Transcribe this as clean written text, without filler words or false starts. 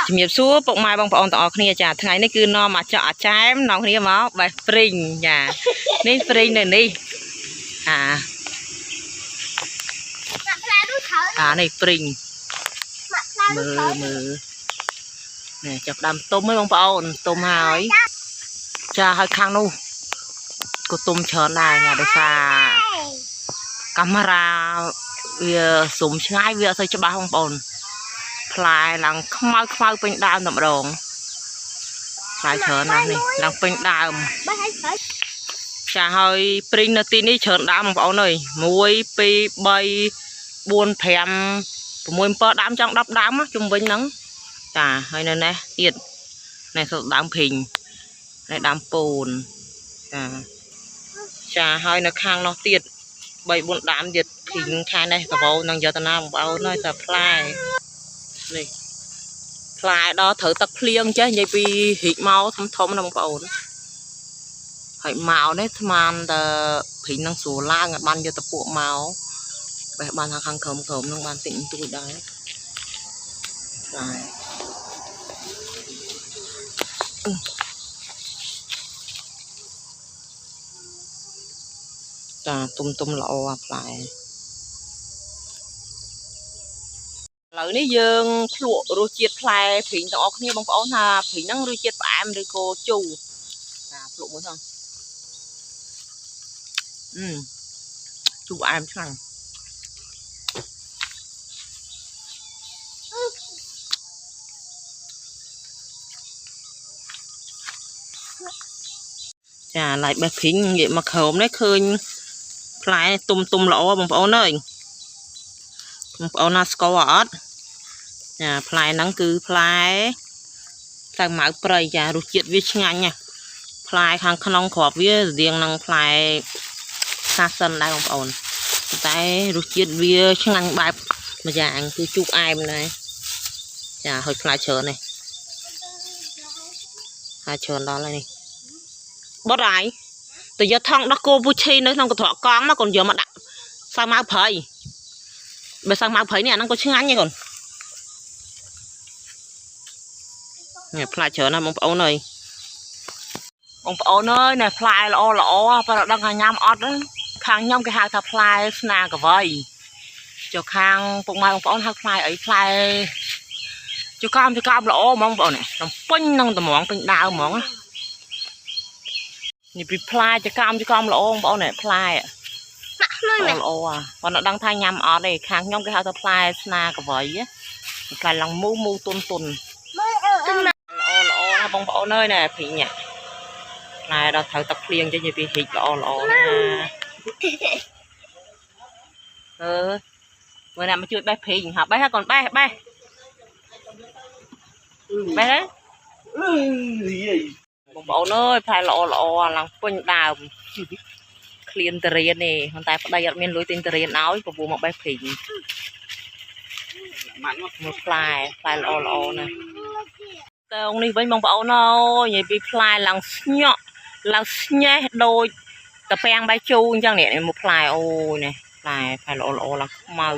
ជំរាបសួរពុកម៉ែបងប្អូនទាំងអស់គ្នាចាថ្ងៃនេះគឺនាំមកចកអាចារ្យនំគ្នាមកបេះព្រីងចានេះព្រីងនៅនេះនេះព្រីងមើលនេះចាប់ដើមទុំហើយបងប្អូនទុំហើយចាហើយខាងនោះក៏ទុំច្រើនដែរញ៉ាដោយសារកាមេរ៉ាវាស៊ុំឆ្ងាយវាអត់សូវច្បាស់បងប្អូនផ្លែឡើងខ្មៅពេញដើមតែម្ដងផ្លែច្រើនណាស់នេះឡើងពេញដើមចាហើយព្រីងនៅទីនេះច្រើនដើមបងប្អូនអើយ1 2 3 4 5 6 7ដើមចង់10ដើមជុំវិញហ្នឹងចាហើយនៅនេះទៀតនេះគឺដើមព្រីងនេះដើមពូនចាហើយនៅខាងនោះទៀត3 4ដើមទៀតព្រីងខាងនេះកវោនឹងយកទៅណាបងប្អូនហើយតែផ្លែនេះផ្លែដល់ត្រូវទឹកភ្លៀងចេះនិយាយពីរីកមកធំណាបងប្អូនហើយមកនេះស្មានតែព្រីងនឹងស្រួលឡើងអត់បានយកទៅពួកមកបេះបានខាងក្រោមនឹងបានតិចតួចដែរផ្លែចាទុំល្អអាផ្លែឥឡូវនេះយើងភ្លក់រសជាតិផ្លែព្រីងទាំងអស់គ្នាបងប្អូនថាព្រីងហ្នឹងរសជាតិផ្អែមឬក៏ជូរចាភ្លក់មួយផងជូរផ្អែមខ្លាំងចាឡៃបេះព្រីងងាកមកក្រោមនេះឃើញផ្លែទុំល្អបងប្អូនអើយបងប្អូនណាស្គាល់អត់ចាផ្លែហ្នឹងគឺផ្លែតែម៉ៅព្រៃចារសជាតិវាឆ្ងាញ់ណាផ្លែខាងក្នុងគ្រាប់វារៀងនឹងផ្លែសាសិនដែរបងប្អូនតែរសជាតិវាឆ្ងាញ់បែបមួយយ៉ាងគឺជូរអែមដែរចាហើយផ្លែច្រើននេះផ្លែច្រើនដល់ហើយនេះបត់ហើយទៅយកថងដោះគោពូឈីនៅក្នុងកន្ត្រកកង់មកកូនយកមកដាក់សាវម៉ៅព្រៃបើសាវម៉ៅព្រៃនេះអាហ្នឹងក៏ឆ្ងាញ់ដែរកូននេះផ្លែច្រើនណាស់បងប្អូនអើយបងប្អូនអើយនេះផ្លែល្អបើដល់ថាញ៉ាំអត់ខាងខ្ញុំគេហៅថាផ្លែស្នាកវៃចុះខាងពុកម៉ែបងប្អូនហៅផ្លែអីផ្លែចុះកំល្អហ្មងបងប្អូននេះពេញនឹងតម្រងពេញដើមហ្មងនេះពីផ្លែចកំល្អបងប្អូននេះផ្លែល្អប៉ុន្តែដឹងថាញ៉ាំអត់ទេខាងខ្ញុំគេហៅថាផ្លែស្នាកវៃផ្លែឡើងមូទុនល្អណាបងប្អូនអើយណែព្រីងផ្លែដល់ត្រូវទឹកភ្លៀងចេញពីរីកល្អណាមើលអ្នកមកជួយបេះព្រីងហាបេះកូនបេះហ៎បងប្អូនអើយផ្លែល្អឡើងពេញដើមឃ្លានតរៀននេះប៉ុន្តែប្តីអត់មានលុយទិញតរៀនឲ្យពពោះមកបេះព្រីងមើលផ្លែល្អណាស់តើនេះវិញបងប្អូនអើយនិយាយពីផ្លែឡើងស្ញក់ឡើងស្ញេះដូចតាពាំងបាយជូរអញ្ចឹងនេះមកផ្លែអូយនេះផ្លែល្អឡើងខ្មៅ